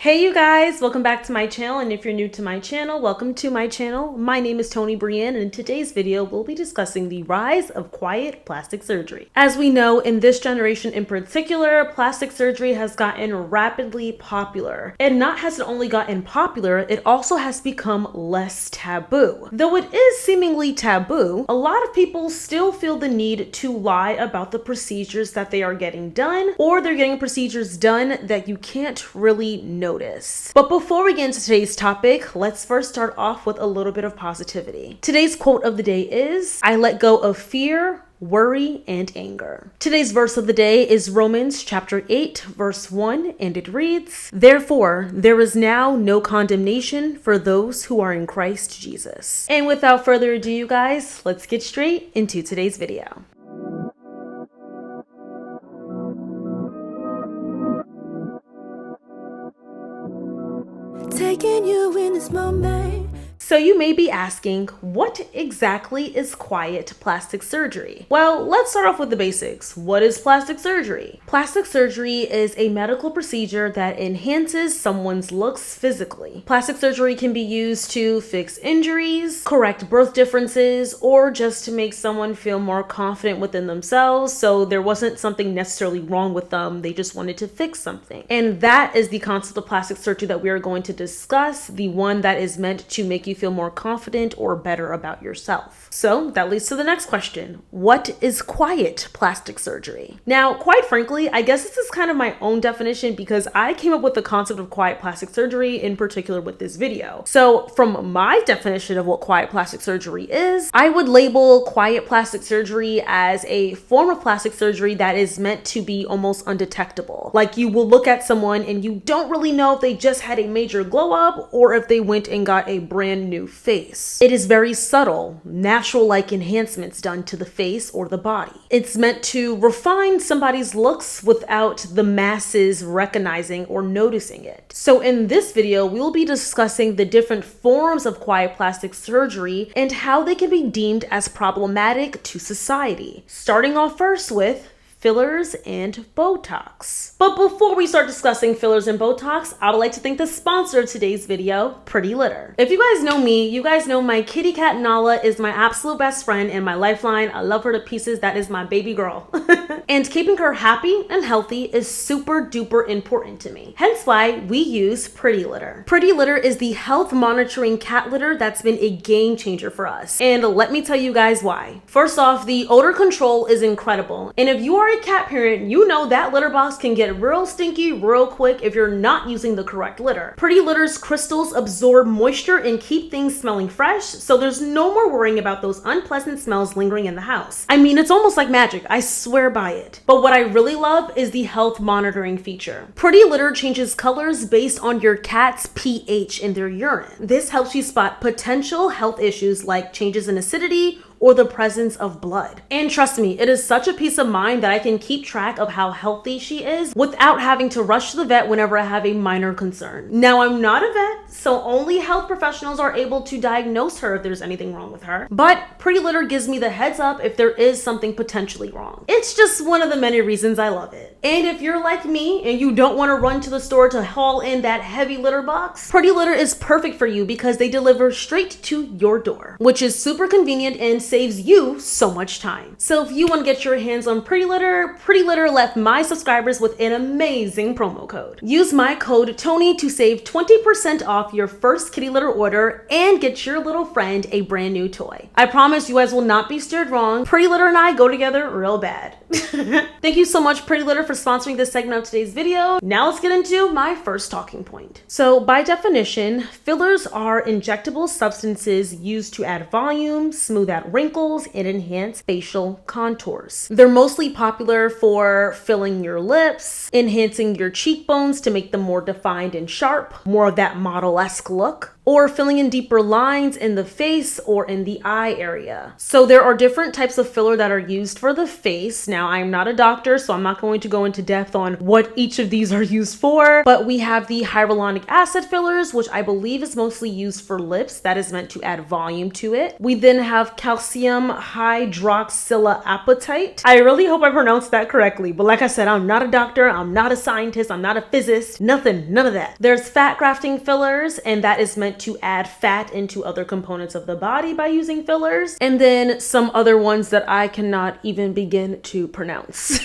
Hey you guys, welcome back to my channel, and if you're new to my channel, welcome to my channel. My name is Tony Brienne, and in today's video, we'll be discussing the rise of quiet plastic surgery. As we know, in this generation in particular, plastic surgery has gotten rapidly popular. And not has it only gotten popular, it also has become less taboo. Though it is seemingly taboo, a lot of people still feel the need to lie about the procedures that they are getting done, or they're getting procedures done that you can't really notice. But before we get into today's topic, let's first start off with a little bit of positivity. Today's quote of the day is, "I let go of fear, worry, and anger." Today's verse of the day is Romans chapter 8, verse 1, and it reads, "Therefore, there is now no condemnation for those who are in Christ Jesus." And without further ado, you guys, let's get straight into today's video. Taking you in this moment. So you may be asking, what exactly is quiet plastic surgery? Well, let's start off with the basics. What is plastic surgery? Plastic surgery is a medical procedure that enhances someone's looks physically. Plastic surgery can be used to fix injuries, correct birth differences, or just to make someone feel more confident within themselves, so there wasn't something necessarily wrong with them, they just wanted to fix something. And that is the concept of plastic surgery that we are going to discuss, the one that is meant to make you feel more confident or better about yourself. So that leads to the next question. What is quiet plastic surgery? Now, quite frankly, I guess this is kind of my own definition because I came up with the concept of quiet plastic surgery in particular with this video. So from my definition of what quiet plastic surgery is, I would label quiet plastic surgery as a form of plastic surgery that is meant to be almost undetectable. Like you will look at someone and you don't really know if they just had a major glow up or if they went and got a brand new face. It is very subtle, natural-like enhancements done to the face or the body. It's meant to refine somebody's looks without the masses recognizing or noticing it. So in this video, we will be discussing the different forms of quiet plastic surgery and how they can be deemed as problematic to society. Starting off first with fillers and Botox. But before we start discussing fillers and Botox, I would like to thank the sponsor of today's video, Pretty Litter. If you guys know me, you guys know my kitty cat Nala is my absolute best friend and my lifeline. I love her to pieces. That is my baby girl. And keeping her happy and healthy is super duper important to me. Hence why we use Pretty Litter. Pretty Litter is the health monitoring cat litter that's been a game changer for us. And let me tell you guys why. First off, the odor control is incredible. And if you are a cat parent, you know that litter box can get real stinky real quick if you're not using the correct litter. Pretty Litter's crystals absorb moisture and keep things smelling fresh, so there's no more worrying about those unpleasant smells lingering in the house. I mean, it's almost like magic, I swear by it. But what I really love is the health monitoring feature. Pretty Litter changes colors based on your cat's pH in their urine. This helps you spot potential health issues like changes in acidity or the presence of blood. And trust me, it is such a peace of mind that I can keep track of how healthy she is without having to rush to the vet whenever I have a minor concern. Now, I'm not a vet, so only health professionals are able to diagnose her if there's anything wrong with her. But Pretty Litter gives me the heads up if there is something potentially wrong. It's just one of the many reasons I love it. And if you're like me and you don't want to run to the store to haul in that heavy litter box, Pretty Litter is perfect for you because they deliver straight to your door, which is super convenient and saves you so much time. So if you want to get your hands on Pretty Litter left my subscribers with an amazing promo code. Use my code TONY to save 20% off your first kitty litter order and get your little friend a brand new toy. I promise you guys will not be steered wrong. Pretty Litter and I go together real bad. Thank you so much, Pretty Litter, for sponsoring this segment of today's video. Now let's get into my first talking point. So by definition, fillers are injectable substances used to add volume, smooth out wrinkles, and enhance facial contours. They're mostly popular for filling your lips, enhancing your cheekbones to make them more defined and sharp, more of that model-esque look, or filling in deeper lines in the face or in the eye area. So there are different types of filler that are used for the face. Now, Now, I'm not a doctor, so I'm not going to go into depth on what each of these are used for, but we have the hyaluronic acid fillers, which I believe is mostly used for lips. That is meant to add volume to it. We then have calcium hydroxyapatite. I really hope I pronounced that correctly, but like I said, I'm not a doctor, I'm not a scientist, I'm not a physicist, nothing, none of that. There's fat grafting fillers, and that is meant to add fat into other components of the body by using fillers. And then some other ones that I cannot even begin to pronounce.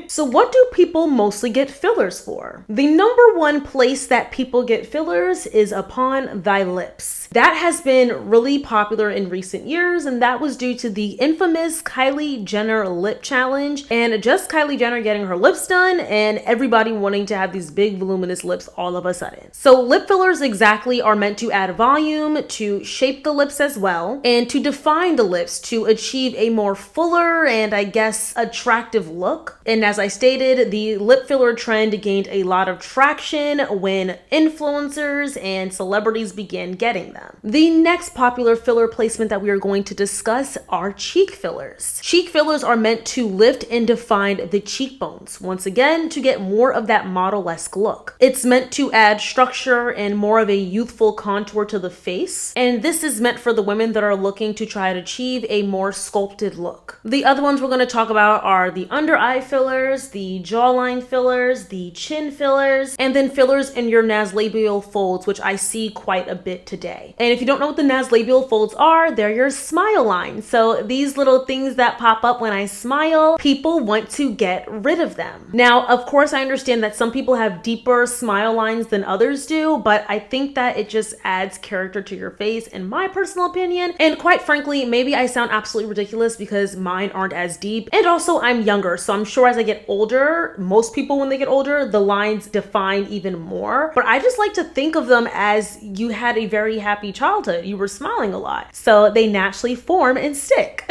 So what do people mostly get fillers for? The number one place that people get fillers is upon thy lips. That has been really popular in recent years, and that was due to the infamous Kylie Jenner lip challenge, and just Kylie Jenner getting her lips done and everybody wanting to have these big voluminous lips all of a sudden. So lip fillers exactly are meant to add volume, to shape the lips as well, and to define the lips to achieve a more fuller and I guess attractive look. And as I stated, the lip filler trend gained a lot of traction when influencers and celebrities began getting them. The next popular filler placement that we are going to discuss are cheek fillers. Cheek fillers are meant to lift and define the cheekbones, once again, to get more of that model-esque look. It's meant to add structure and more of a youthful contour to the face, and this is meant for the women that are looking to try to achieve a more sculpted look. The other ones we're going to talk about are the under eye fillers, the jawline fillers, the chin fillers, and then fillers in your nasolabial folds, which I see quite a bit today. And if you don't know what the nasolabial folds are, they're your smile lines. So these little things that pop up when I smile, people want to get rid of them. Now, of course, I understand that some people have deeper smile lines than others do, but I think that it just adds character to your face, in my personal opinion. And quite frankly, maybe I sound absolutely ridiculous because mine aren't as deep. And also, I'm younger, so I'm sure as I get older, most people when they get older, the lines define even more. But I just like to think of them as you had a very happy childhood. You were smiling a lot, so they naturally form and stick.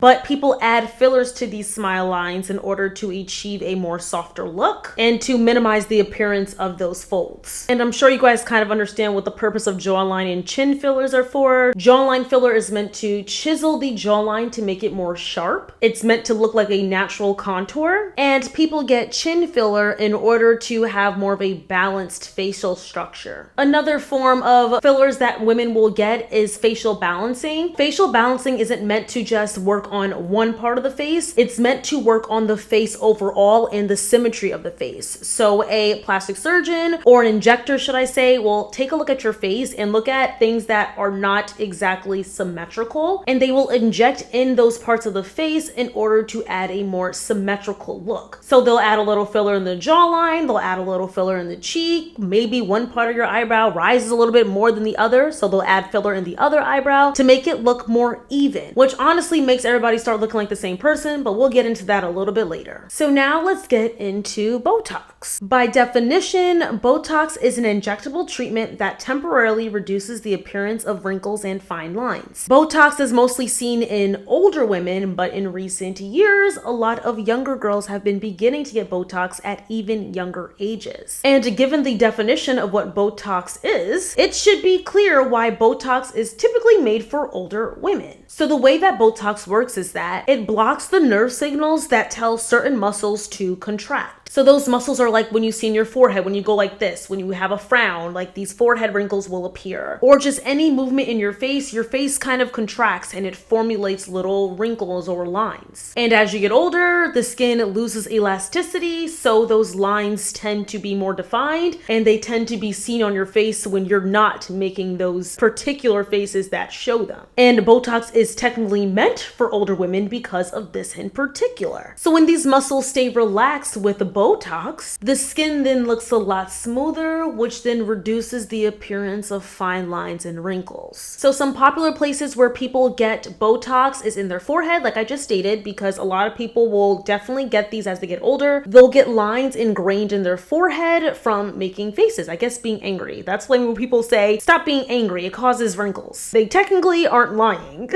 But people add fillers to these smile lines in order to achieve a more softer look and to minimize the appearance of those folds. And I'm sure you guys kind of understand what the purpose of jawline and chin fillers are for. Jawline filler is meant to chisel the jawline to make it more sharp. It's meant to look like a natural contour. And people get chin filler in order to have more of a balanced facial structure. Another form of fillers that women will get is facial balancing. Facial balancing isn't meant to just work on one part of the face. It's meant to work on the face overall and the symmetry of the face. So a plastic surgeon or an injector, should I say, will take a look at your face and look at things that are not exactly symmetrical, and they will inject in those parts of the face in order to add a more symmetrical look. So they'll add a little filler in the jawline, they'll add a little filler in the cheek, maybe one part of your eyebrow rises a little bit more than the other, so they'll add filler in the other eyebrow to make it look more even, which honestly makes everybody start looking like the same person, but we'll get into that a little bit later. So now let's get into Botox. By definition, Botox is an injectable treatment that temporarily reduces the appearance of wrinkles and fine lines. Botox is mostly seen in older women, but in recent years, a lot of younger girls have been beginning to get Botox at even younger ages. And given the definition of what Botox is, it should be clear why Botox is typically made for older women. So the way that Botox works is that it blocks the nerve signals that tell certain muscles to contract. So those muscles are like when you see in your forehead, when you go like this, when you have a frown, like these forehead wrinkles will appear. Or just any movement in your face kind of contracts and it formulates little wrinkles or lines. And as you get older, the skin loses elasticity, so those lines tend to be more defined and they tend to be seen on your face when you're not making those particular faces that show them. And Botox is technically meant for older women because of this in particular. So when these muscles stay relaxed with the Botox, the skin then looks a lot smoother, which then reduces the appearance of fine lines and wrinkles. So some popular places where people get Botox is in their forehead, like I just stated, because a lot of people will definitely get these as they get older. They'll get lines ingrained in their forehead from making faces, I guess being angry. That's when people say, stop being angry, it causes wrinkles. They technically aren't lying.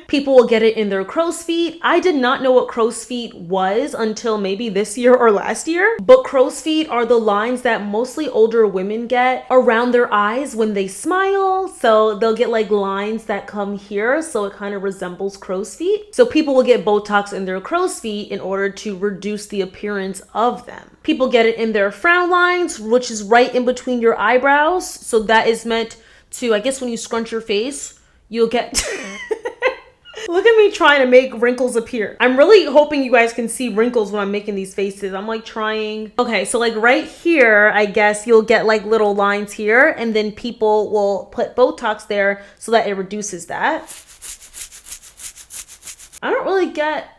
People will get it in their crow's feet. I did not know what crow's feet was until maybe this year or last restier. But crow's feet are the lines that mostly older women get around their eyes when they smile. So they'll get like lines that come here, so it kind of resembles crow's feet. So people will get Botox in their crow's feet in order to reduce the appearance of them. People get it in their frown lines, which is right in between your eyebrows. So that is meant to, I guess when you scrunch your face, you'll get... Look at me trying to make wrinkles appear. I'm really hoping you guys can see wrinkles when I'm making these faces. I'm like trying. Okay, so like right here, I guess you'll get like little lines here, and then people will put Botox there so that it reduces that. I don't really get...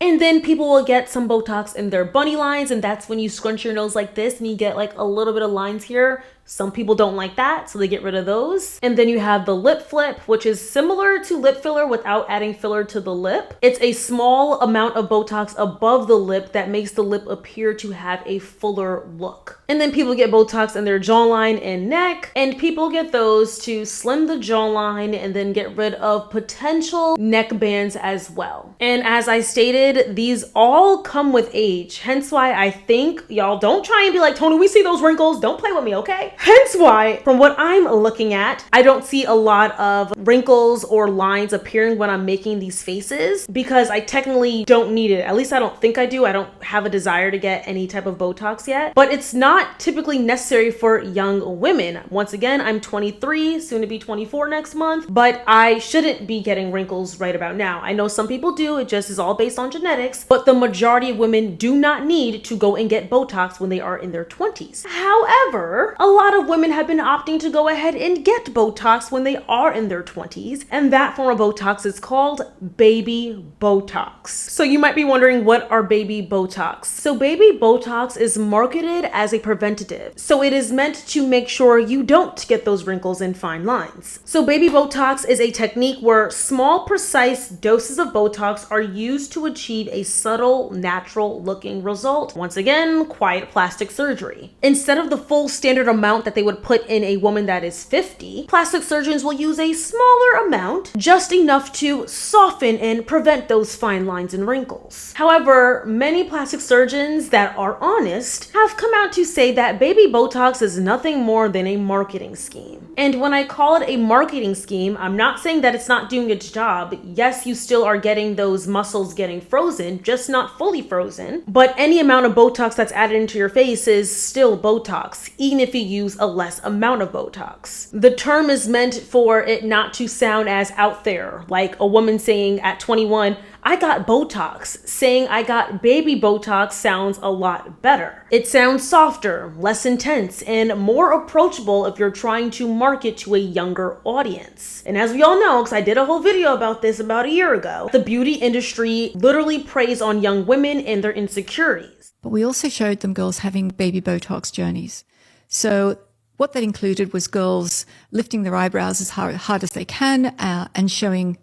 And then people will get some Botox in their bunny lines, and that's when you scrunch your nose like this and you get like a little bit of lines here. Some people don't like that, so they get rid of those. And then you have the lip flip, which is similar to lip filler without adding filler to the lip. It's a small amount of Botox above the lip that makes the lip appear to have a fuller look. And then people get Botox in their jawline and neck, and people get those to slim the jawline and then get rid of potential neck bands as well. And as I stated, these all come with age, hence why I think y'all don't try and be like, Tony, we see those wrinkles, don't play with me, okay? Hence why, from what I'm looking at, I don't see a lot of wrinkles or lines appearing when I'm making these faces, because I technically don't need it. At least I don't think I do. I don't have a desire to get any type of Botox yet, but it's not typically necessary for young women. Once again, I'm 23, soon to be 24 next month, but I shouldn't be getting wrinkles right about now. I know some people do, it just is all based on genetics, but the majority of women do not need to go and get Botox when they are in their 20s. However, a lot of women have been opting to go ahead and get Botox when they are in their 20s, and that form of Botox is called baby Botox. So you might be wondering, what are baby Botox? So baby Botox is marketed as a preventative. So it is meant to make sure you don't get those wrinkles and fine lines. So baby Botox is a technique where small, precise doses of Botox are used to achieve a subtle, natural looking result. Once again, quiet plastic surgery. Instead of the full standard amount that they would put in a woman that is 50, plastic surgeons will use a smaller amount, just enough to soften and prevent those fine lines and wrinkles. However, many plastic surgeons that are honest have come out to say that baby Botox is nothing more than a marketing scheme. And when I call it a marketing scheme, I'm not saying that it's not doing its job. Yes, you still are getting those muscles getting frozen, just not fully frozen. But any amount of Botox that's added into your face is still Botox, even if you use a less amount of Botox. The term is meant for it not to sound as out there, like a woman saying at 21, I got Botox. Saying I got baby Botox sounds a lot better. It sounds softer, less intense, and more approachable if you're trying to market to a younger audience. And as we all know, because I did a whole video about this about a year ago, the beauty industry literally preys on young women and their insecurities. But we also showed them girls having baby Botox journeys. So what that included was girls lifting their eyebrows as hard as they can and showing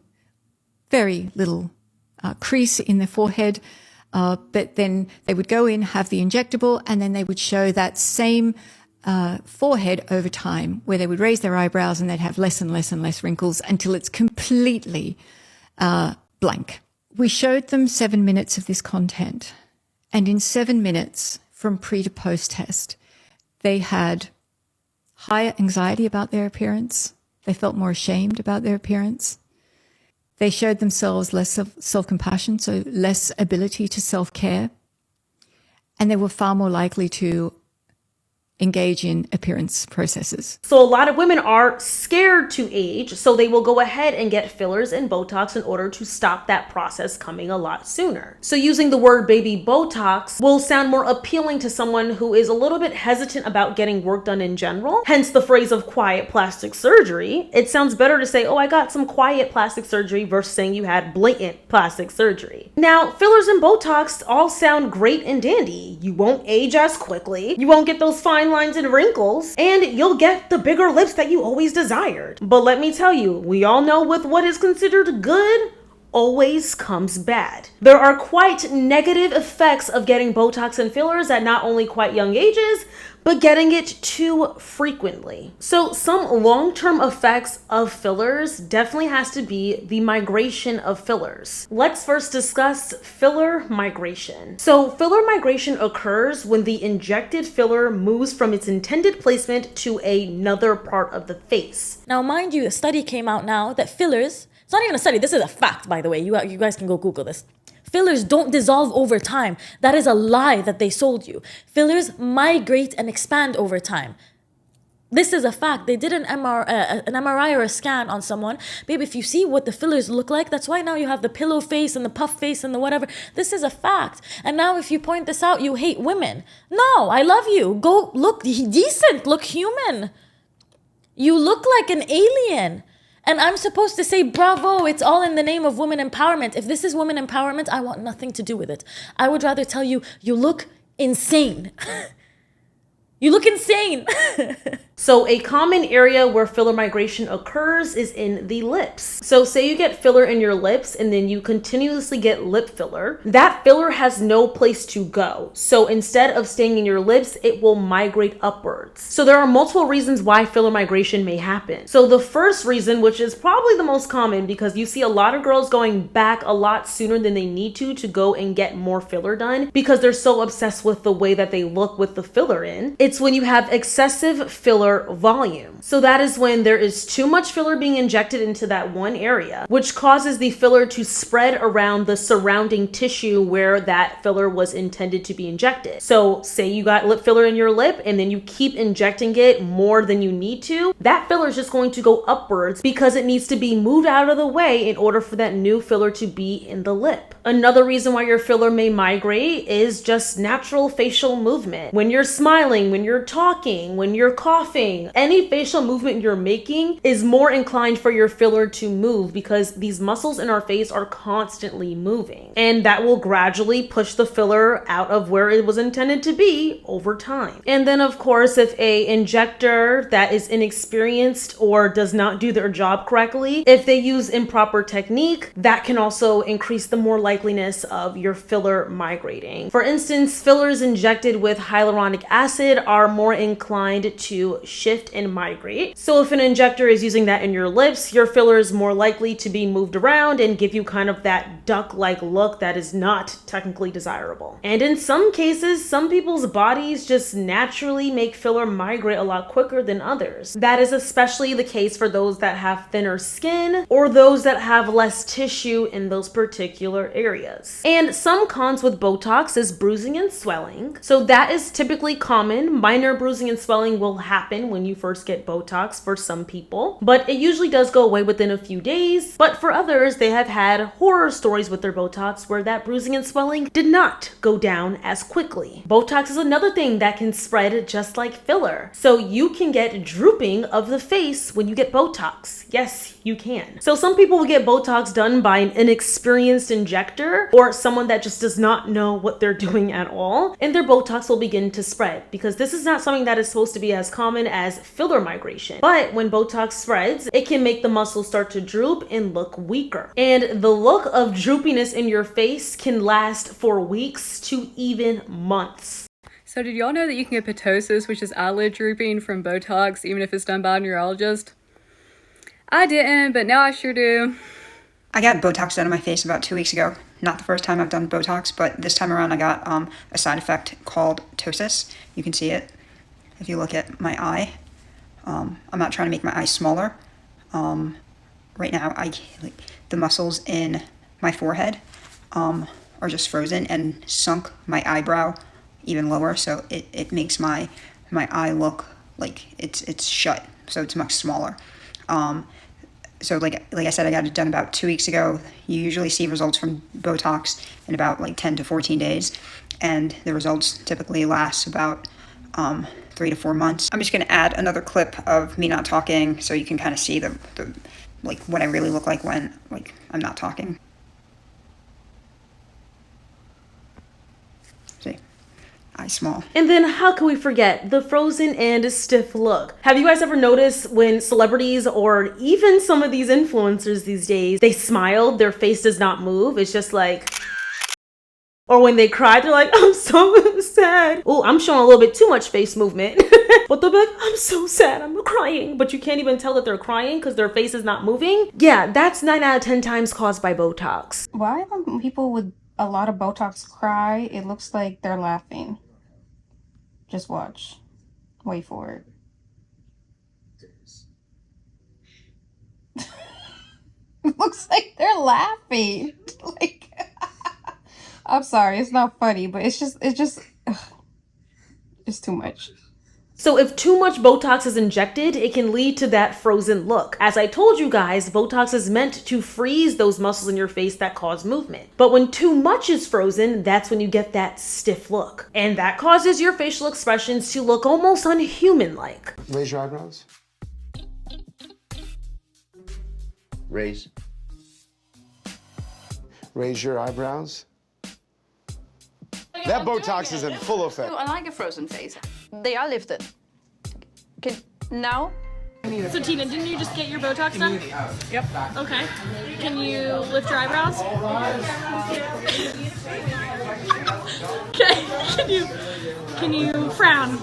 very little crease in their forehead. But then they would go in, have the injectable, and then they would show that same forehead over time, where they would raise their eyebrows and they'd have less and less and less wrinkles until it's completely blank. We showed them 7 minutes of this content. And in 7 minutes from pre to post test, they had higher anxiety about their appearance. They felt more ashamed about their appearance. They showed themselves less self-compassion, so less ability to self-care. And they were far more likely to engage in appearance processes. So a lot of women are scared to age, so they will go ahead and get fillers and Botox in order to stop that process coming a lot sooner. So using the word baby Botox will sound more appealing to someone who is a little bit hesitant about getting work done in general, hence the phrase of quiet plastic surgery. It sounds better to say, oh, I got some quiet plastic surgery versus saying you had blatant plastic surgery. Now, fillers and Botox all sound great and dandy. You won't age as quickly, you won't get those fine lines and wrinkles, and you'll get the bigger lips that you always desired. But let me tell you, we all know with what is considered good always comes bad. There are quite negative effects of getting Botox and fillers at not only quite young ages, but getting it too frequently. So some long-term effects of fillers definitely has to be the migration of fillers. Let's first discuss filler migration. So filler migration occurs when the injected filler moves from its intended placement to another part of the face. Now, mind you, a study came out now that fillers, it's not even a study, this is a fact, by the way. You guys can go Google this. Fillers don't dissolve over time. That is a lie that they sold you. Fillers migrate and expand over time. This is a fact. They did an MRI or a scan on someone. Babe, if you see what the fillers look like, that's why now you have the pillow face and the puff face and the whatever. This is a fact. And now if you point this out, you hate women. No, I love you. Go look decent, look human. You look like an alien. And I'm supposed to say, bravo, it's all in the name of women empowerment. If this is women empowerment, I want nothing to do with it. I would rather tell you, you look insane. You look insane. So a common area where filler migration occurs is in the lips. So say you get filler in your lips and then you continuously get lip filler. That filler has no place to go. So instead of staying in your lips, it will migrate upwards. So there are multiple reasons why filler migration may happen. So the first reason, which is probably the most common because you see a lot of girls going back a lot sooner than they need to go and get more filler done because they're so obsessed with the way that they look with the filler in. It's when you have excessive filler volume. So that is when there is too much filler being injected into that one area, which causes the filler to spread around the surrounding tissue where that filler was intended to be injected. So say you got lip filler in your lip and then you keep injecting it more than you need to, that filler is just going to go upwards because it needs to be moved out of the way in order for that new filler to be in the lip. Another reason why your filler may migrate is just natural facial movement. When you're smiling, when you're talking, when you're coughing, any facial movement you're making is more inclined for your filler to move because these muscles in our face are constantly moving. And that will gradually push the filler out of where it was intended to be over time. And then of course, if a injector that is inexperienced or does not do their job correctly, if they use improper technique, that can also increase the more likeliness of your filler migrating. For instance, fillers injected with hyaluronic acid are more inclined to shift and migrate. So if an injector is using that in your lips, your filler is more likely to be moved around and give you kind of that duck-like look that is not technically desirable. And in some cases, some people's bodies just naturally make filler migrate a lot quicker than others. That is especially the case for those that have thinner skin or those that have less tissue in those particular areas. And some cons with Botox is bruising and swelling. So that is typically common. Minor bruising and swelling will happen when you first get Botox for some people, but it usually does go away within a few days. But for others, they have had horror stories with their Botox where that bruising and swelling did not go down as quickly. Botox is another thing that can spread just like filler. So you can get drooping of the face when you get Botox. Yes, you can. So some people will get Botox done by an inexperienced injector or someone that just does not know what they're doing at all, and their Botox will begin to spread because this is not something that is supposed to be as common as filler migration. But when Botox spreads, it can make the muscles start to droop and look weaker. And the look of droopiness in your face can last for weeks to even months. So did y'all know that you can get ptosis, which is eyelid drooping, from Botox, even if it's done by a neurologist? I didn't, but now I sure do. I got Botox done on my face about 2 weeks ago. Not the first time I've done Botox, but this time around I got a side effect called ptosis. You can see it if you look at my eye. I'm not trying to make my eye smaller. Right now, the muscles in my forehead are just frozen and sunk my eyebrow even lower, so it makes my eye look like it's shut, so it's much smaller. So like I said, I got it done about 2 weeks ago. You usually see results from Botox in about 10 to 14 days, and the results typically last about 3 to 4 months. I'm just gonna add another clip of me not talking so you can kind of see the what I really look like when I'm not talking. See? Eye small. And then how can we forget the frozen and stiff look? Have you guys ever noticed when celebrities or even some of these influencers these days, they smile, their face does not move, it's just like, or when they cry, they're like, I'm so sad. sad. Oh, I'm showing a little bit too much face movement. But they'll be like, I'm so sad, I'm crying. But you can't even tell that they're crying because their face is not moving. Yeah, that's 9 out of 10 times caused by Botox. Why when people with a lot of Botox cry, it looks like they're laughing? Just watch. Wait for it. It looks like they're laughing. Like, I'm sorry, it's not funny, but it's just ugh, it's too much. So if too much Botox is injected, it can lead to that frozen look. As I told you guys, Botox is meant to freeze those muscles in your face that cause movement. But when too much is frozen, that's when you get that stiff look. And that causes your facial expressions to look almost unhuman-like. Raise your eyebrows. Raise. Raise your eyebrows. That Botox is in full effect. I like a frozen face. They are lifted. Okay, now? So Tina, didn't you just get your Botox done? Yep. Okay. Can you lift your eyebrows? Okay. Can you frown?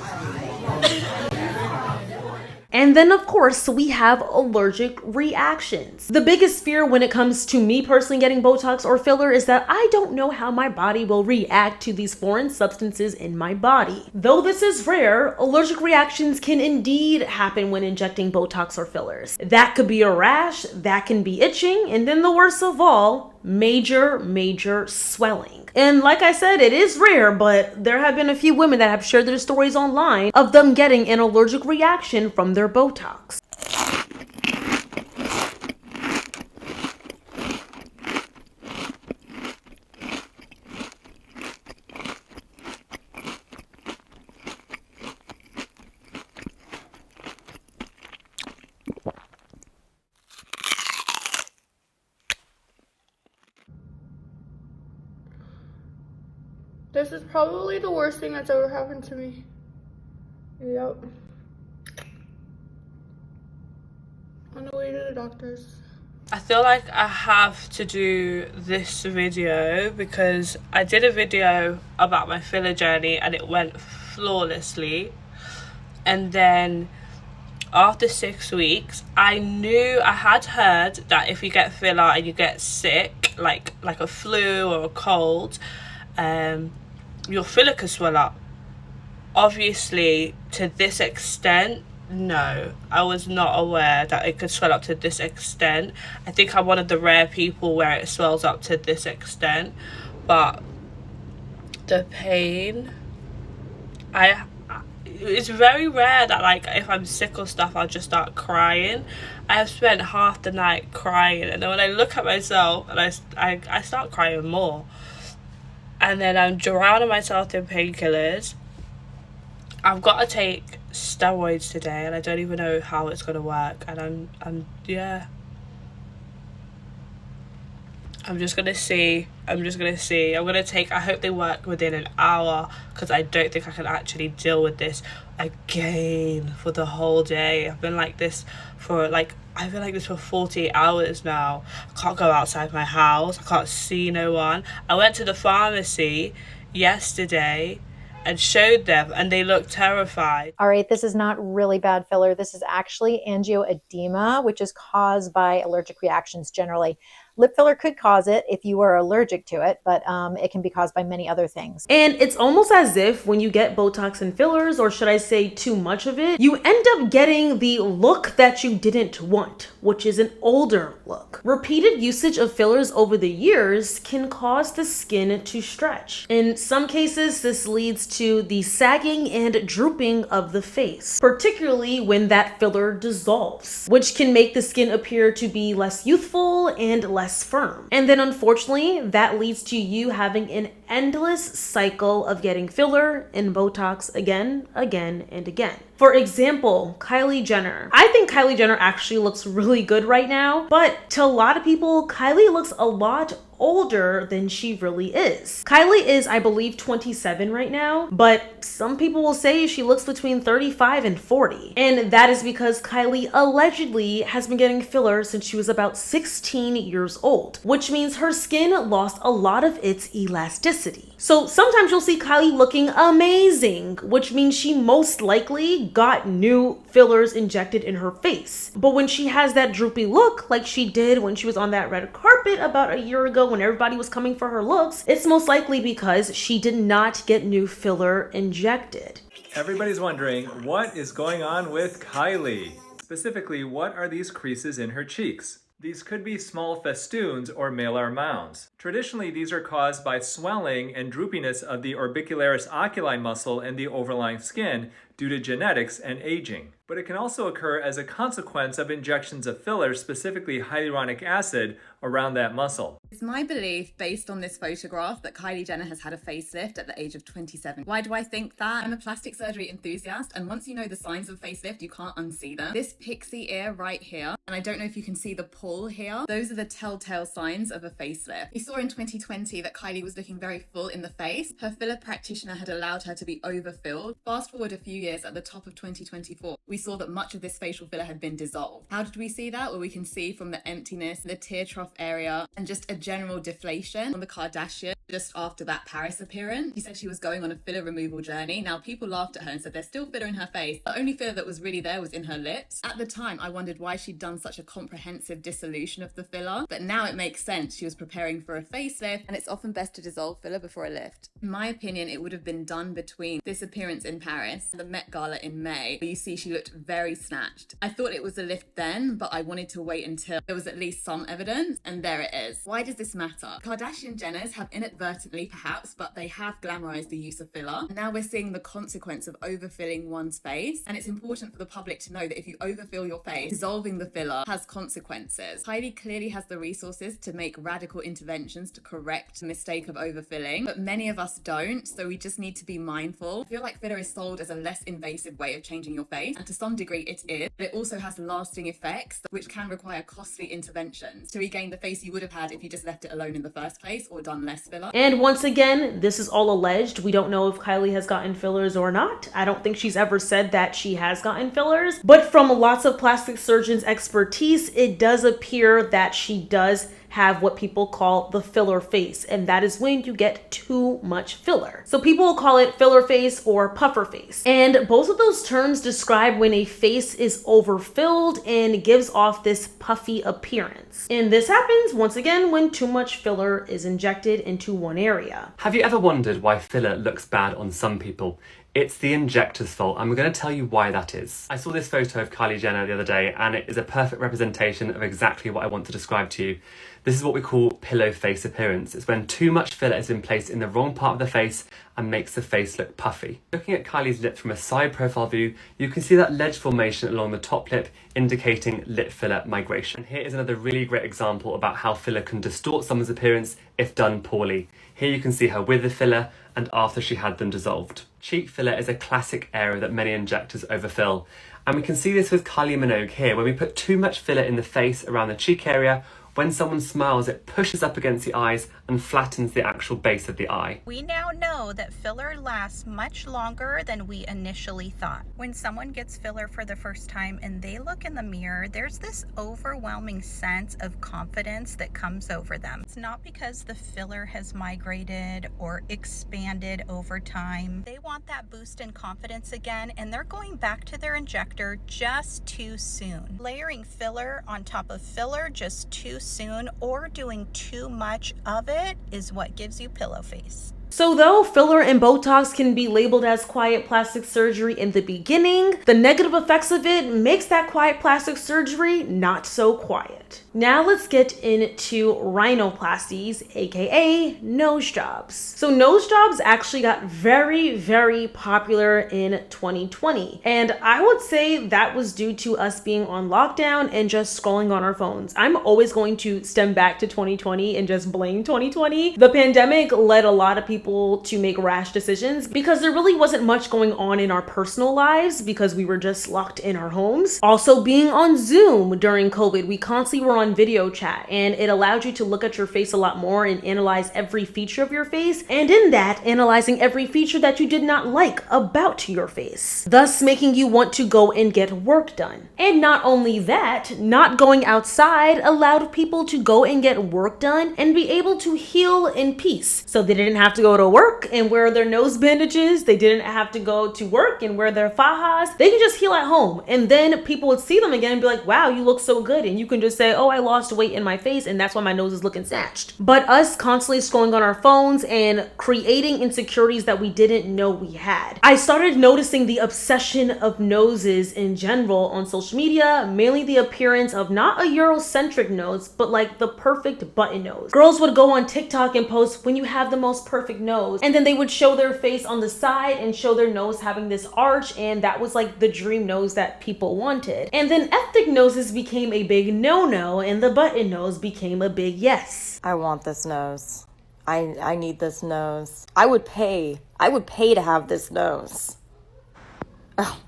And then, of course, we have allergic reactions. The biggest fear when it comes to me personally getting Botox or filler is that I don't know how my body will react to these foreign substances in my body. Though this is rare, allergic reactions can indeed happen when injecting Botox or fillers. That could be a rash, that can be itching, and then the worst of all, major swelling. And like I said, it is rare, but there have been a few women that have shared their stories online of them getting an allergic reaction from their Botox. This is probably the worst thing that's ever happened to me. Yep. On the way to the doctor's. I feel like I have to do this video because I did a video about my filler journey and it went flawlessly. And then after 6 weeks, I had heard that if you get filler and you get sick, like a flu or a cold, your filler could swell up. Obviously, to this extent, no, I was not aware that it could swell up to this extent. I think I'm one of the rare people where it swells up to this extent, but the pain, it's very rare that like if I'm sick or stuff I'll just start crying. I have spent half the night crying, and then when I look at myself and I start crying more, and then I'm drowning myself in painkillers. I've got to take steroids today, and I don't even know how it's gonna work. And I'm just gonna see. I'm gonna take. I hope they work within an hour because I don't think I can actually deal with this again for the whole day. I've been like this for 48 hours now. I can't go outside my house. I can't see no one. I went to the pharmacy yesterday and showed them, and they looked terrified. All right, this is not really bad filler. This is actually angioedema, which is caused by allergic reactions generally. Lip filler could cause it if you are allergic to it, but it can be caused by many other things. And it's almost as if when you get Botox and fillers, or should I say too much of it, you end up getting the look that you didn't want, which is an older look. Repeated usage of fillers over the years can cause the skin to stretch. In some cases, this leads to the sagging and drooping of the face, particularly when that filler dissolves, which can make the skin appear to be less youthful and less firm. And then unfortunately, that leads to you having an endless cycle of getting filler and Botox again and again. For example, Kylie Jenner. I think Kylie Jenner actually looks really good right now, but to a lot of people, Kylie looks a lot older than she really is. Kylie is, I believe, 27 right now, but some people will say she looks between 35 and 40. And that is because Kylie allegedly has been getting filler since she was about 16 years old, which means her skin lost a lot of its elasticity. authenticity. So sometimes you'll see Kylie looking amazing, which means she most likely got new fillers injected in her face. But when she has that droopy look, like she did when she was on that red carpet about a year ago when everybody was coming for her looks, it's most likely because she did not get new filler injected. Everybody's wondering, what is going on with Kylie? Specifically, what are these creases in her cheeks? These could be small festoons or malar mounds. Traditionally, these are caused by swelling and droopiness of the orbicularis oculi muscle and the overlying skin due to genetics and aging. But it can also occur as a consequence of injections of filler, specifically hyaluronic acid, around that muscle. It's my belief, based on this photograph, that Kylie Jenner has had a facelift at the age of 27. Why do I think that? I'm a plastic surgery enthusiast, and once you know the signs of facelift, you can't unsee them. This pixie ear right here, and I don't know if you can see the pull here, those are the telltale signs of a facelift. We saw in 2020 that Kylie was looking very full in the face. Her filler practitioner had allowed her to be overfilled. Fast forward a few years, at the top of 2024, we saw that much of this facial filler had been dissolved. How did we see that? Well, we can see from the emptiness, the tear trough area, and just a general deflation on the Kardashian just after that Paris appearance. She said she was going on a filler removal journey. Now, people laughed at her and said there's still filler in her face. The only filler that was really there was in her lips. At the time, I wondered why she'd done such a comprehensive dissolution of the filler, but now it makes sense. She was preparing for a facelift, and it's often best to dissolve filler before a lift. In my opinion, it would have been done between this appearance in Paris and the Met Gala in May, where you see she looked very snatched. I thought it was a lift then, but I wanted to wait until there was at least some evidence, and there it is. Why does this matter? Kardashian Jenners have inadvertently, perhaps, but they have glamorized the use of filler. And now we're seeing the consequence of overfilling one's face, and it's important for the public to know that if you overfill your face, dissolving the filler has consequences. Kylie clearly has the resources to make radical interventions to correct the mistake of overfilling, but many of us don't, so we just need to be mindful. I feel like filler is sold as a less invasive way of changing your face, and to some degree it is, but it also has lasting effects which can require costly interventions to regain the face you would have had if you just left it alone in the first place or done less filler. And once again, this is all alleged. We don't know if Kylie has gotten fillers or not. I don't think she's ever said that she has gotten fillers, but from lots of plastic surgeons' expertise, it does appear that she does have what people call the filler face, and that is when you get too much filler. So people will call it filler face or puffer face. And both of those terms describe when a face is overfilled and gives off this puffy appearance. And this happens once again when too much filler is injected into one area. Have you ever wondered why filler looks bad on some people? It's the injector's fault, and we're going to tell you why that is. I saw this photo of Kylie Jenner the other day, and it is a perfect representation of exactly what I want to describe to you. This is what we call pillow face appearance. It's when too much filler has been placed in the wrong part of the face and makes the face look puffy. Looking at Kylie's lip from a side profile view, you can see that ledge formation along the top lip indicating lip filler migration. And here is another really great example about how filler can distort someone's appearance if done poorly. Here you can see her with the filler and after she had them dissolved. Cheek filler is a classic area that many injectors overfill. And we can see this with Kylie Minogue here, when we put too much filler in the face around the cheek area. When someone smiles, it pushes up against the eyes and flattens the actual base of the eye. We now know that filler lasts much longer than we initially thought. When someone gets filler for the first time and they look in the mirror, there's this overwhelming sense of confidence that comes over them. It's not because the filler has migrated or expanded over time. They want that boost in confidence again, and they're going back to their injector just too soon. Layering filler on top of filler just too soon or doing too much of it is what gives you pillow face. So though filler and Botox can be labeled as quiet plastic surgery in the beginning, the negative effects of it makes that quiet plastic surgery not so quiet. Now let's get into rhinoplasties, aka nose jobs. So nose jobs actually got very, very popular in 2020. And I would say that was due to us being on lockdown and just scrolling on our phones. I'm always going to stem back to 2020 and just blame 2020. The pandemic led a lot of people to make rash decisions because there really wasn't much going on in our personal lives because we were just locked in our homes. Also, being on Zoom during COVID, we constantly were on video chat, and it allowed you to look at your face a lot more and analyze every feature of your face, and in that, analyzing every feature that you did not like about your face, thus making you want to go and get work done. And not only that, not going outside allowed people to go and get work done and be able to heal in peace, so they didn't have to go go to work and wear their nose bandages. They didn't have to go to work and wear their fajas. They can just heal at home. And then people would see them again and be like, wow, you look so good. And you can just say, oh, I lost weight in my face and that's why my nose is looking snatched. But us constantly scrolling on our phones and creating insecurities that we didn't know we had. I started noticing the obsession of noses in general on social media, mainly the appearance of not a Eurocentric nose, but like the perfect button nose. Girls would go on TikTok and post when you have the most perfect nose, and then they would show their face on the side and show their nose having this arch, and that was like the dream nose that people wanted. And then ethnic noses became a big no-no and the button nose became a big yes. I want this nose. I need this nose. I would pay to have this nose. Oh,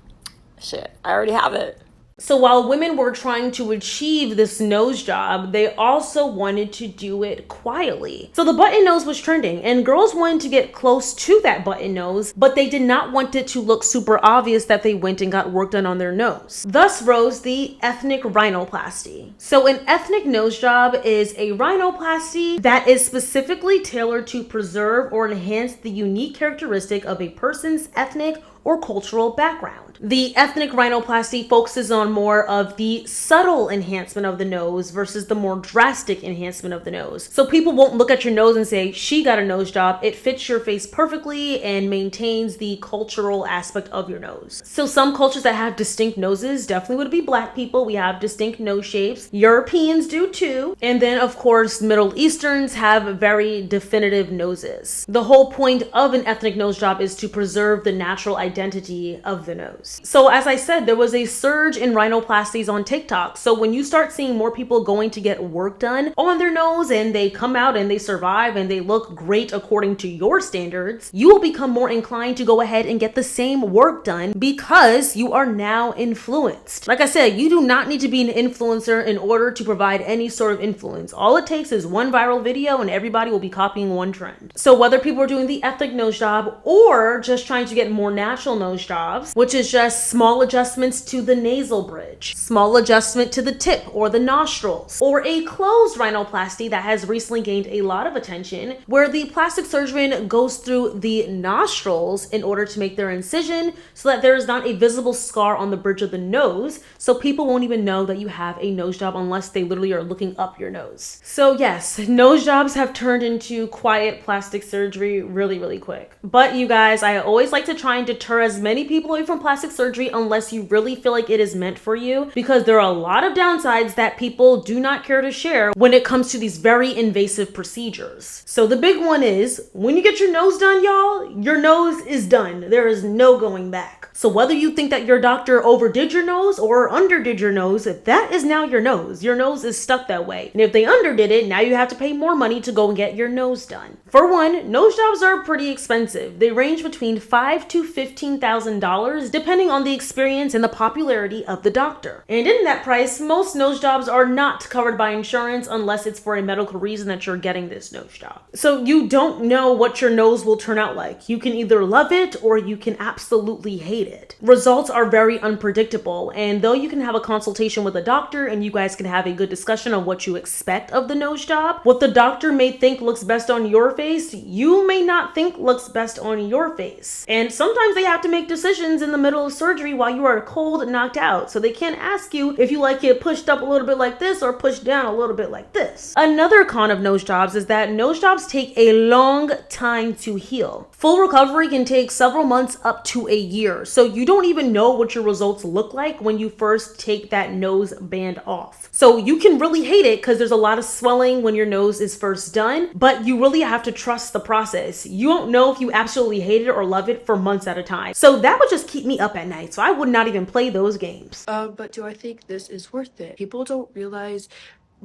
shit, I already have it. So while women were trying to achieve this nose job, they also wanted to do it quietly. So the button nose was trending and girls wanted to get close to that button nose, but they did not want it to look super obvious that they went and got work done on their nose. Thus rose the ethnic rhinoplasty. So an ethnic nose job is a rhinoplasty that is specifically tailored to preserve or enhance the unique characteristic of a person's ethnic or cultural background. The ethnic rhinoplasty focuses on more of the subtle enhancement of the nose versus the more drastic enhancement of the nose. So people won't look at your nose and say, she got a nose job. It fits your face perfectly and maintains the cultural aspect of your nose. So some cultures that have distinct noses definitely would be Black people. We have distinct nose shapes. Europeans do too. And then of course, Middle Easterns have very definitive noses. The whole point of an ethnic nose job is to preserve the natural identity of the nose. So as I said, there was a surge in rhinoplasties on TikTok. So when you start seeing more people going to get work done on their nose and they come out and they survive and they look great according to your standards, you will become more inclined to go ahead and get the same work done because you are now influenced. Like I said, you do not need to be an influencer in order to provide any sort of influence. All it takes is one viral video and everybody will be copying one trend. So whether people are doing the ethnic nose job or just trying to get more natural nose jobs, which is just small adjustments to the nasal bridge, small adjustment to the tip or the nostrils, or a closed rhinoplasty that has recently gained a lot of attention, where the plastic surgeon goes through the nostrils in order to make their incision so that there is not a visible scar on the bridge of the nose, so people won't even know that you have a nose job unless they literally are looking up your nose. So yes, nose jobs have turned into quiet plastic surgery really quick. But you guys, I always like to try and deter as many people away from plastic surgery unless you really feel like it is meant for you, because there are a lot of downsides that people do not care to share when it comes to these very invasive procedures. So the big one is when you get your nose done, y'all, your nose is done. There is no going back. So whether you think that your doctor overdid your nose or underdid your nose, that is now your nose. Your nose is stuck that way. And if they underdid it, now you have to pay more money to go and get your nose done. For one, nose jobs are pretty expensive. They range between $5,000 to $15,000 depending on the experience and the popularity of the doctor. And in that price, most nose jobs are not covered by insurance unless it's for a medical reason that you're getting this nose job. So you don't know what your nose will turn out like. You can either love it or you can absolutely hate it. Results are very unpredictable, and though you can have a consultation with a doctor and you guys can have a good discussion on what you expect of the nose job, what the doctor may think looks best on your face, you may not think looks best on your face. And sometimes they have to make decisions in the middle of surgery while you are cold and knocked out, so they can't ask you if you like it pushed up a little bit like this or pushed down a little bit like this. Another con of nose jobs is that nose jobs take a long time to heal. Full recovery can take several months up to a year, so you don't even know what your results look like when you first take that nose band off. So you can really hate it because there's a lot of swelling when your nose is first done, but you really have to trust the process. You won't know if you absolutely hate it or love it for months at a time. So that would just keep me up at night, so I would not even play those games. But do I think this is worth it? People don't realize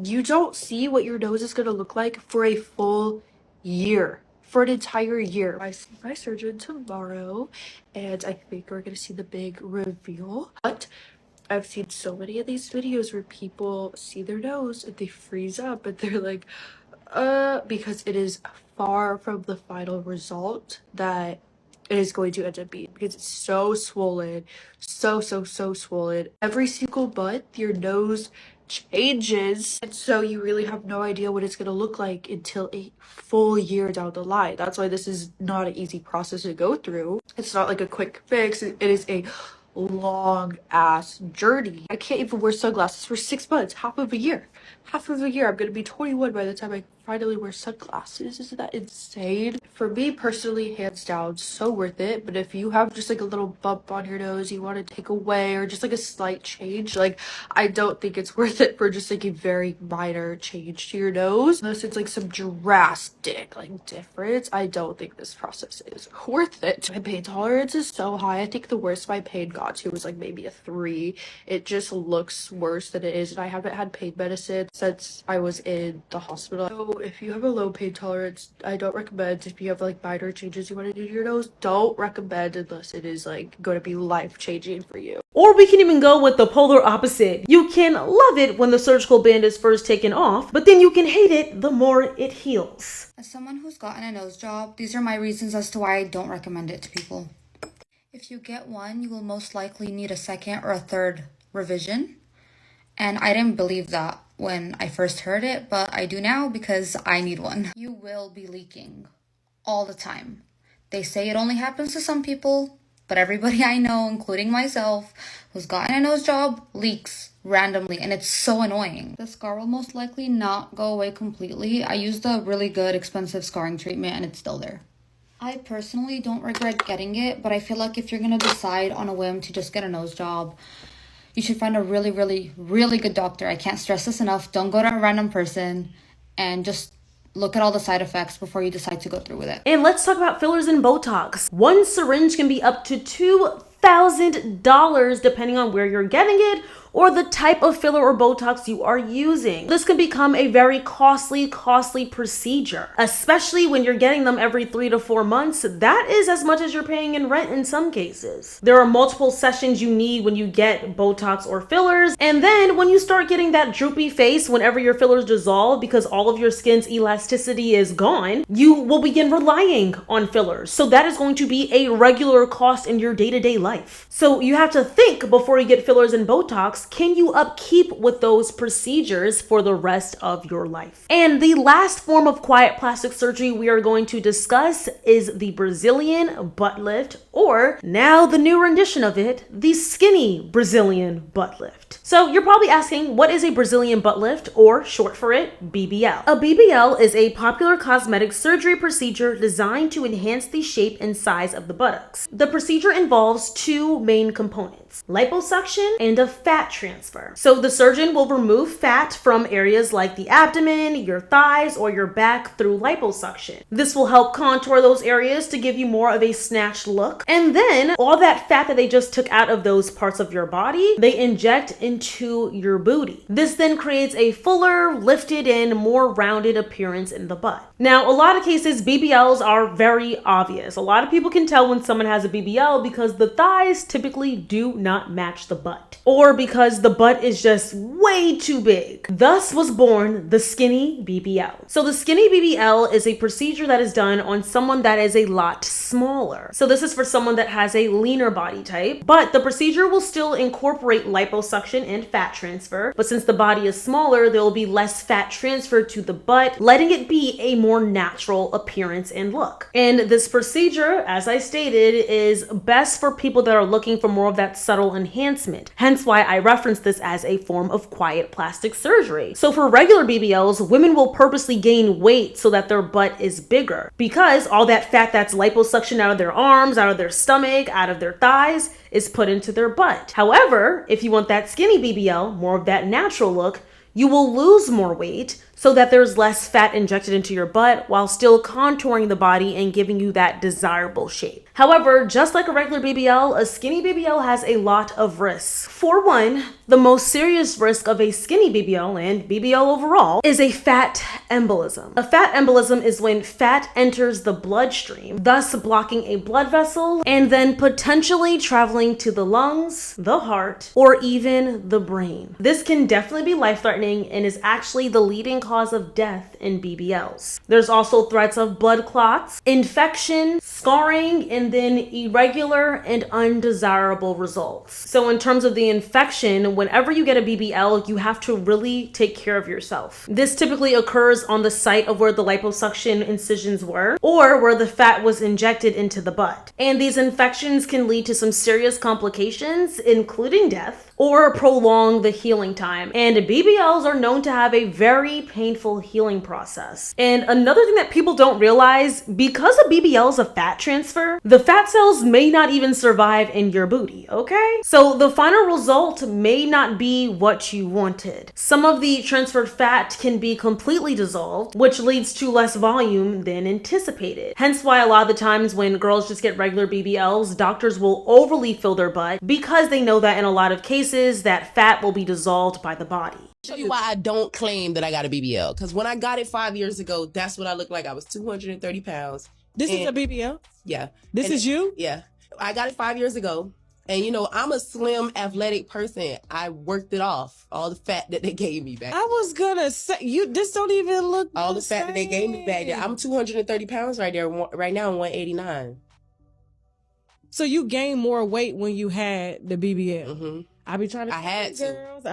you don't see what your nose is gonna look like for a full year. For an entire year. I see my surgeon tomorrow, and I think we're gonna see the big reveal. But I've seen so many of these videos where people see their nose and they freeze up and they're like, because it is far from the final result that it is going to end up being, because it's so swollen, so swollen. Every single month your nose changes, and so you really have no idea what it's going to look like until a full year down the line. That's why this is not an easy process to go through. It's not like a quick fix. It is a long ass journey. I can't even wear sunglasses for 6 months, half of a year. I'm gonna be 21 by the time I finally wear sunglasses. Isn't that insane? For me personally, hands down, so worth it. But if you have just like a little bump on your nose you want to take away, or just like a slight change, like, I don't think it's worth it for just like a very minor change to your nose. Unless it's like some drastic like difference, I don't think this process is worth it. My pain tolerance is so high. I think the worst my pain got to was like maybe a 3. It just looks worse than it is, and I haven't had pain medicine since I was in the hospital. So if you have a low pain tolerance, I don't recommend. If you have like minor changes you want to do to your nose, don't recommend unless it is like going to be life-changing for you. Or we can even go with the polar opposite. You can love it when the surgical band is first taken off, but then you can hate it the more it heals. As someone who's gotten a nose job, these are my reasons as to why I don't recommend it to people. If you get one, you will most likely need a second or a third revision. And I didn't believe that when I first heard it, but I do now because I need one. You will be leaking all the time. They say it only happens to some people, but everybody I know, including myself, who's gotten a nose job, leaks randomly, and it's so annoying. The scar will most likely not go away completely. I used a really good, expensive scarring treatment, and it's still there. I personally don't regret getting it, but I feel like if you're gonna decide on a whim to just get a nose job, you should find a really good doctor. I can't stress this enough. Don't go to a random person, and just look at all the side effects before you decide to go through with it. And let's talk about fillers and Botox. One syringe can be up to $2,000 depending on where you're getting it or the type of filler or Botox you are using. This can become a very costly procedure, especially when you're getting them every 3 to 4 months. That is as much as you're paying in rent in some cases. There are multiple sessions you need when you get Botox or fillers, and then when you start getting that droopy face whenever your fillers dissolve because all of your skin's elasticity is gone, you will begin relying on fillers. So that is going to be a regular cost in your day-to-day life. So you have to think before you get fillers and Botox, can you upkeep with those procedures for the rest of your life? And the last form of quiet plastic surgery we are going to discuss is the Brazilian butt lift, or now the new rendition of it, the skinny Brazilian butt lift. So you're probably asking, what is a Brazilian butt lift, or short for it, BBL? A BBL is a popular cosmetic surgery procedure designed to enhance the shape and size of the buttocks. The procedure involves 2 main components: liposuction and a fat transfer. So the surgeon will remove fat from areas like the abdomen, your thighs, or your back through liposuction. This will help contour those areas to give you more of a snatched look. And then all that fat that they just took out of those parts of your body, they inject into your booty. This then creates a fuller, lifted, and more rounded appearance in the butt. Now, a lot of cases, BBLs are very obvious. A lot of people can tell when someone has a BBL because the thighs typically do not match the butt, or because the butt is just way too big. Thus was born the skinny BBL. So the skinny BBL is a procedure that is done on someone that is a lot smaller. So this is for someone that has a leaner body type, but the procedure will still incorporate liposuction and fat transfer. But since the body is smaller, there will be less fat transferred to the butt, letting it be a more natural appearance and look. And this procedure, as I stated, is best for people that are looking for more of that subtle enhancement. Hence why I reference this as a form of quiet plastic surgery. So for regular BBLs, women will purposely gain weight so that their butt is bigger, because all that fat that's liposuction out of their arms, out of their stomach, out of their thighs is put into their butt. However, if you want that skinny BBL, more of that natural look, you will lose more weight so that there's less fat injected into your butt while still contouring the body and giving you that desirable shape. However, just like a regular BBL, a skinny BBL has a lot of risks. For one, the most serious risk of a skinny BBL and BBL overall is a fat embolism. A fat embolism is when fat enters the bloodstream, thus blocking a blood vessel and then potentially traveling to the lungs, the heart, or even the brain. This can definitely be life-threatening and is actually the leading cause of death in BBLs. There's also threats of blood clots, infection, scarring, and then irregular and undesirable results. So in terms of the infection, whenever you get a BBL, you have to really take care of yourself. This typically occurs on the site of where the liposuction incisions were, or where the fat was injected into the butt. And these infections can lead to some serious complications, including death, or prolong the healing time. And BBLs are known to have a very painful healing process. And another thing that people don't realize, because a BBL is a fat transfer, the fat cells may not even survive in your booty, okay? So the final result may not be what you wanted. Some of the transferred fat can be completely dissolved, which leads to less volume than anticipated. Hence why a lot of the times when girls just get regular BBLs, doctors will overly fill their butt because they know that in a lot of cases that fat will be dissolved by the body. Show you why I don't claim that I got a BBL. Because when I got it 5 years ago, that's what I looked like. I was 230 pounds. This is a BBL? Yeah. This is you? Yeah. I got it 5 years ago. And you know, I'm a slim, athletic person. I worked it off. All the fat that they gave me back. I was gonna say, this don't even look all the fat that they gave me back there. I'm 230 pounds right there. Right now I'm 189. So you gained more weight when you had the BBL? Mm-hmm. I be trying to. I had girls.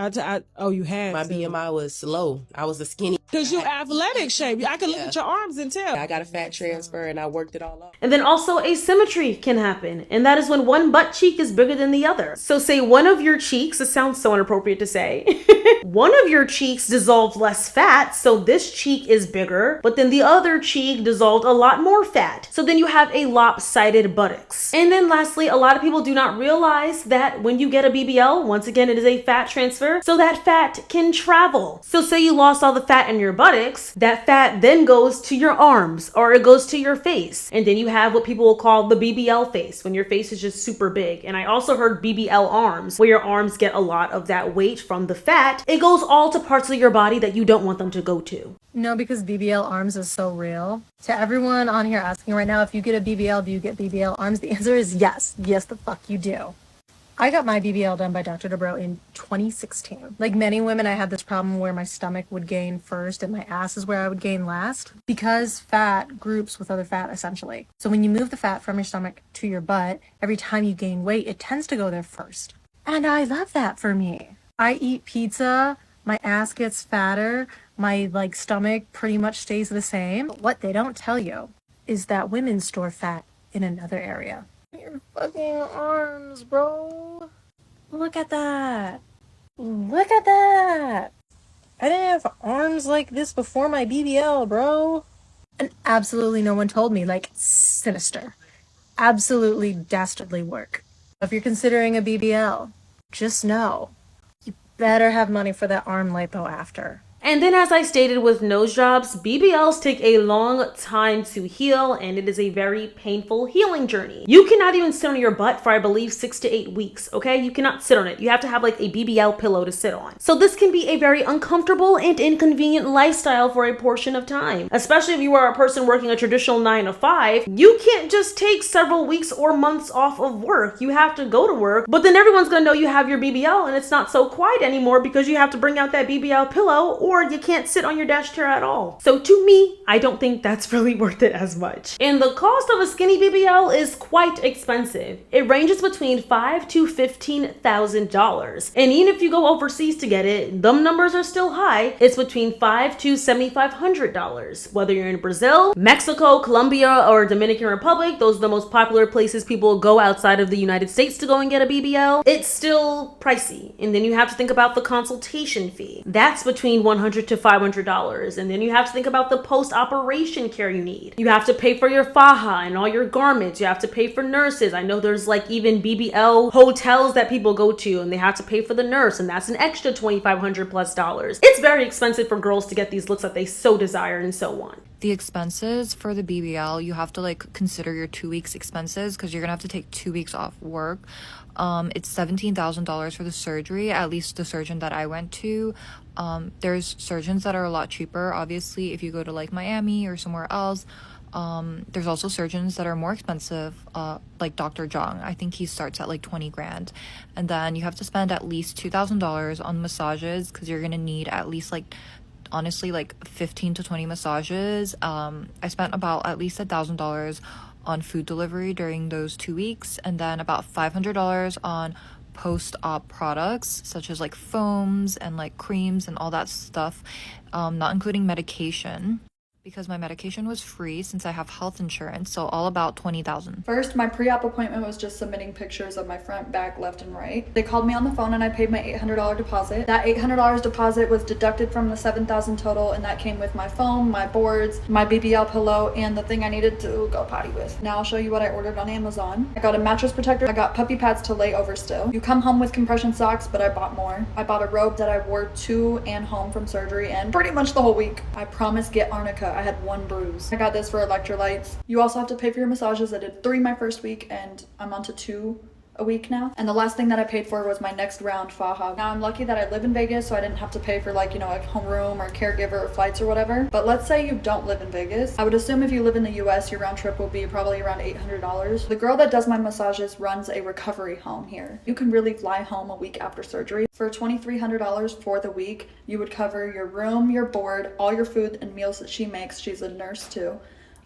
Oh, you had my to. BMI was low. I was a skinny. Cause you athletic shape. I can look at your arms and tell. I got a fat transfer and I worked it all off. And then also asymmetry can happen, and that is when one butt cheek is bigger than the other. So say one of your cheeks, it sounds so inappropriate to say, one of your cheeks dissolved less fat, so this cheek is bigger, but then the other cheek dissolved a lot more fat. So then you have a lopsided buttocks. And then lastly, a lot of people do not realize that when you get a BBL, once again, it is a fat transfer, so that fat can travel. So say you lost all the fat in your buttocks, that fat then goes to your arms or it goes to your face. And then you have what people will call the BBL face, when your face is just super big. And I also heard BBL arms, where your arms get a lot of that weight from the fat. It goes all to parts of your body that you don't want them to go to. No, because BBL arms is so real. To everyone on here asking right now, if you get a BBL, do you get BBL arms? The answer is yes. Yes, the fuck you do. I got my BBL done by Dr. Dubrow in 2016. Like many women, I had this problem where my stomach would gain first and my ass is where I would gain last, because fat groups with other fat essentially. So when you move the fat from your stomach to your butt, every time you gain weight, it tends to go there first. And I love that for me. I eat pizza, my ass gets fatter, my stomach pretty much stays the same. But what they don't tell you is that women store fat in another area. Your fucking arms, bro. Look at that. Look at that. I didn't have arms like this before my BBL, bro. And absolutely no one told me, sinister. Absolutely dastardly work. If you're considering a BBL, just know, you better have money for that arm lipo after. And then, as I stated with nose jobs, BBLs take a long time to heal, and it is a very painful healing journey. You cannot even sit on your butt for, I believe, 6 to 8 weeks, okay? You cannot sit on it. You have to have a BBL pillow to sit on. So this can be a very uncomfortable and inconvenient lifestyle for a portion of time. Especially if you are a person working a traditional 9 to 5, you can't just take several weeks or months off of work. You have to go to work, but then everyone's gonna know you have your BBL, and it's not so quiet anymore because you have to bring out that BBL pillow, or you can't sit on your desk chair at all. So to me, I don't think that's really worth it as much. And the cost of a skinny BBL is quite expensive. It ranges between $5,000 to $15,000. And even if you go overseas to get it, them numbers are still high. It's between $500 to $7,500. Whether you're in Brazil, Mexico, Colombia, or Dominican Republic, those are the most popular places people go outside of the United States to go and get a BBL. It's still pricey. And then you have to think about the consultation fee. That's between $100 to $500. And then you have to think about the post-operation care you need. You have to pay for your faja and all your garments. You have to pay for nurses. I know there's even BBL hotels that people go to, and they have to pay for the nurse, and that's an extra $2,500 plus. It's very expensive for girls to get these looks that they so desire and so want. The expenses for the BBL, you have to consider your 2 weeks expenses, because you're gonna have to take 2 weeks off work. It's $17,000 for the surgery, at least the surgeon that I went to. There's surgeons that are a lot cheaper, obviously, if you go to Miami or somewhere else. There's also surgeons that are more expensive, like Dr. Zhang. I think he starts at 20 grand. And then you have to spend at least $2,000 on massages, because you're gonna need at least honestly like 15 to 20 massages. I spent about at least $1,000 on food delivery during those 2 weeks, and then about $500 on post-op products such as like foams and like creams and all that stuff, not including medication, because my medication was free since I have health insurance, so all about $20,000. First, my pre-op appointment was just submitting pictures of my front, back, left, and right. They called me on the phone and I paid my $800 deposit. That $800 deposit was deducted from the $7,000 total, and that came with my foam, my boards, my BBL pillow, and the thing I needed to go potty with. Now I'll show you what I ordered on Amazon. I got a mattress protector. I got puppy pads to lay over still. You come home with compression socks, but I bought more. I bought a robe that I wore to and home from surgery and pretty much the whole week. I promised get arnica. I had one bruise. I got this for electrolytes. You also have to pay for your massages. I did 3 my first week and I'm on to 2 a week now. And the last thing that I paid for was my next round faja. Now I'm lucky that I live in Vegas, so I didn't have to pay for like, you know, a homeroom or caregiver or flights or whatever. But let's say you don't live in Vegas. I would assume if you live in the US, your round trip will be probably around $800. The girl that does my massages runs a recovery home here. You can really fly home a week after surgery. For $2,300 for the week, you would cover your room, your board, all your food and meals that she makes. She's a nurse too.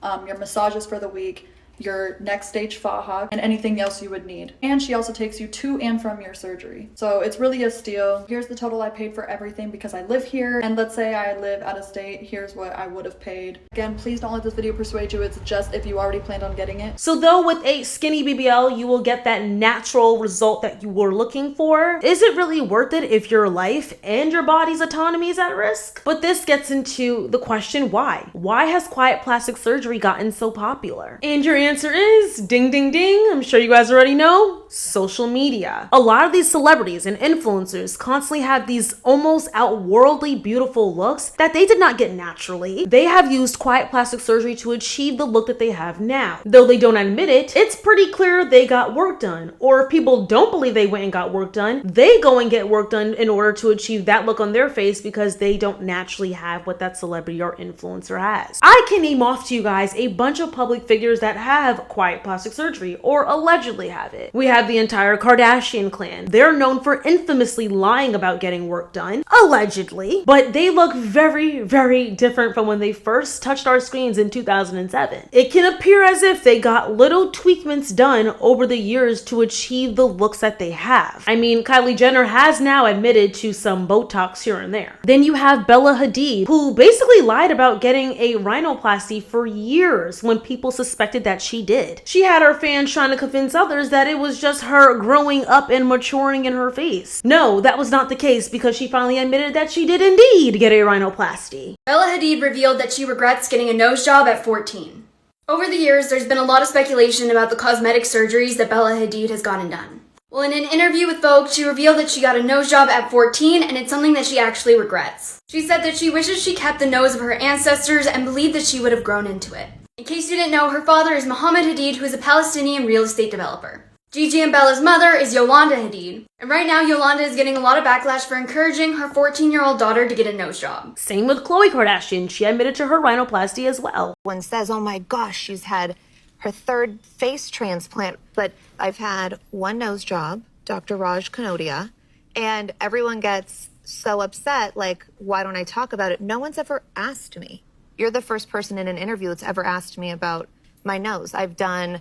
Your massages for the week, your next stage faja, and anything else you would need. And she also takes you to and from your surgery. So it's really a steal. Here's the total I paid for everything because I live here. And let's say I live out of state, here's what I would have paid. Again, please don't let this video persuade you. It's just if you already planned on getting it. So though with a skinny BBL, you will get that natural result that you were looking for, is it really worth it if your life and your body's autonomy is at risk? But this gets into the question why? Why has quiet plastic surgery gotten so popular? And your answer is ding ding ding. I'm sure you guys already know, social media. A lot of these celebrities and influencers constantly have these almost outworldly beautiful looks that they did not get naturally. They have used quiet plastic surgery to achieve the look that they have now. Though they don't admit it, it's pretty clear they got work done. Or if people don't believe they went and got work done, they go and get work done in order to achieve that look on their face because they don't naturally have what that celebrity or influencer has. I can name off to you guys a bunch of public figures that have quiet plastic surgery or allegedly have it. We have the entire Kardashian clan. They're known for infamously lying about getting work done, allegedly, but they look very, very different from when they first touched our screens in 2007. It can appear as if they got little tweakments done over the years to achieve the looks that they have. I mean, Kylie Jenner has now admitted to some Botox here and there. Then you have Bella Hadid, who basically lied about getting a rhinoplasty for years when people suspected that she did. She had her fans trying to convince others that it was just her growing up and maturing in her face. No, that was not the case because she finally admitted that she did indeed get a rhinoplasty. Bella Hadid revealed that she regrets getting a nose job at 14. Over the years, there's been a lot of speculation about the cosmetic surgeries that Bella Hadid has gone and done. Well, in an interview with Vogue, she revealed that she got a nose job at 14 and it's something that she actually regrets. She said that she wishes she kept the nose of her ancestors and believed that she would have grown into it. In case you didn't know, her father is Mohammed Hadid, who is a Palestinian real estate developer. Gigi and Bella's mother is Yolanda Hadid. And right now, Yolanda is getting a lot of backlash for encouraging her 14-year-old daughter to get a nose job. Same with Khloe Kardashian. She admitted to her rhinoplasty as well. One says, oh my gosh, she's had her 3rd face transplant, but I've had 1 nose job, Dr. Raj Kanodia, and everyone gets so upset, like, why don't I talk about it? No one's ever asked me. You're the first person in an interview that's ever asked me about my nose. I've done,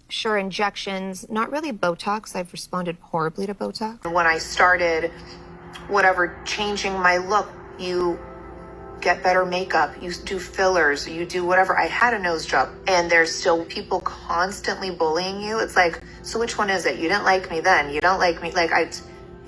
sure, injections, not really Botox. I've responded horribly to Botox. When I started, whatever, changing my look, you get better makeup, you do fillers, you do whatever. I had a nose job and there's still people constantly bullying you. It's like, so which one is it? You didn't like me then. You don't like me.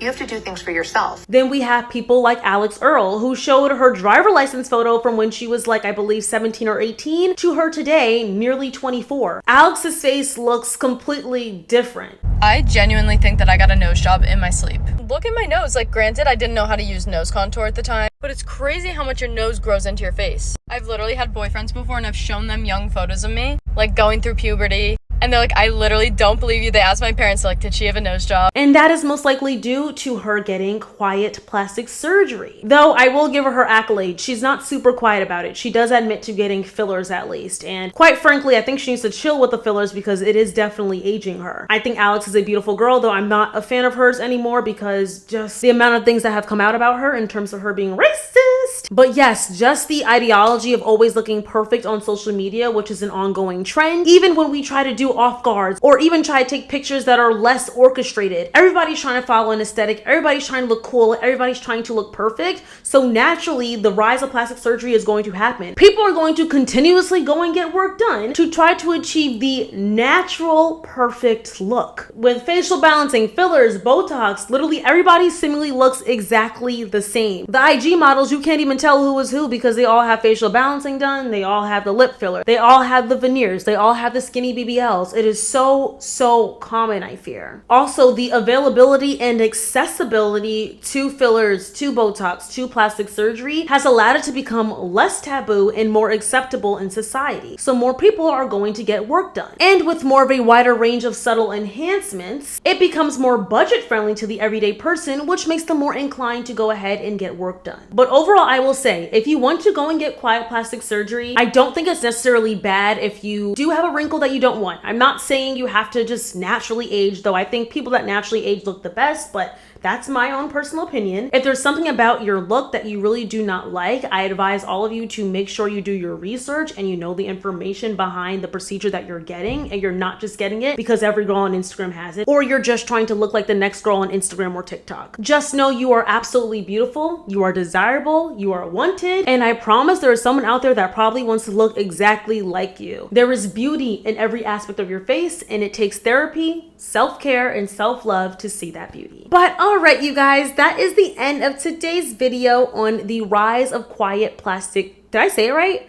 You have to do things for yourself. Then we have people like Alex Earl, who showed her driver license photo from when she was like, I believe 17 or 18 to her today, nearly 24. Alex's face looks completely different. I genuinely think that I got a nose job in my sleep. Look at my nose. Like, granted, I didn't know how to use nose contour at the time, but it's crazy how much your nose grows into your face. I've literally had boyfriends before and I've shown them young photos of me, like going through puberty. And they're like, I literally don't believe you. They asked my parents, like, did she have a nose job? And that is most likely due to her getting quiet plastic surgery. Though I will give her accolades. She's not super quiet about it. She does admit to getting fillers at least. And quite frankly, I think she needs to chill with the fillers because it is definitely aging her. I think Alex is a beautiful girl, though I'm not a fan of hers anymore because just the amount of things that have come out about her in terms of her being racist But yes, just the ideology of always looking perfect on social media, which is an ongoing trend, even when we try to do off guards or even try to take pictures that are less orchestrated. Everybody's trying to follow an aesthetic, everybody's trying to look cool, everybody's trying to look perfect. So naturally, the rise of plastic surgery is going to happen. People are going to continuously go and get work done to try to achieve the natural, perfect look. With facial balancing, fillers, Botox, literally everybody seemingly looks exactly the same. The IG models, you can't even tell who is who because they all have facial balancing done, they all have the lip filler, they all have the veneers, they all have the skinny BBLs. It is so common, I fear. Also, the availability and accessibility to fillers, to Botox, to plastic surgery has allowed it to become less taboo and more acceptable in society. So more people are going to get work done. And with more of a wider range of subtle enhancements, it becomes more budget friendly to the everyday person, which makes them more inclined to go ahead and get work done. But overall, I will say, if you want to go and get quiet plastic surgery, I don't think it's necessarily bad if you do have a wrinkle that you don't want. I'm not saying you have to just naturally age, though I think people that naturally age look the best, but that's my own personal opinion. If there's something about your look that you really do not like, I advise all of you to make sure you do your research and you know the information behind the procedure that you're getting, and you're not just getting it because every girl on Instagram has it, or you're just trying to look like the next girl on Instagram or TikTok. Just know you are absolutely beautiful, you are desirable, you are wanted, and I promise there is someone out there that probably wants to look exactly like you. There is beauty in every aspect of your face, and it takes therapy, self-care, and self-love to see that beauty. But all right, you guys, that is the end of today's video on the rise of quiet plastic. Did I say it right?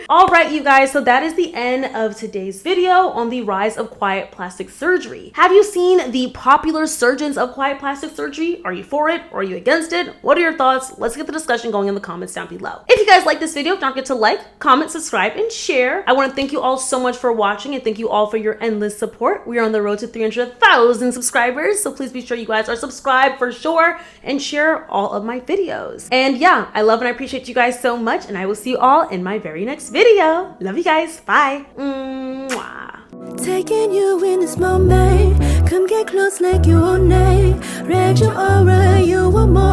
All right, you guys, so that is the end of today's video on the rise of quiet plastic surgery. Have you seen the popular surgeons of quiet plastic surgery? Are you for it or are you against it? What are your thoughts? Let's get the discussion going in the comments down below. If you guys like this video, don't forget to like, comment, subscribe, and share. I want to thank you all so much for watching and thank you all for your endless support. We are on the road to 300,000 subscribers, so please be sure you guys are subscribed for sure and share all of my videos. And yeah, I love and I appreciate you guys so much, and I will see you all in my very next video. Love you guys. Bye. Mwah. Taking you in this moment. Come get close like you own it. Read your aura, you were more.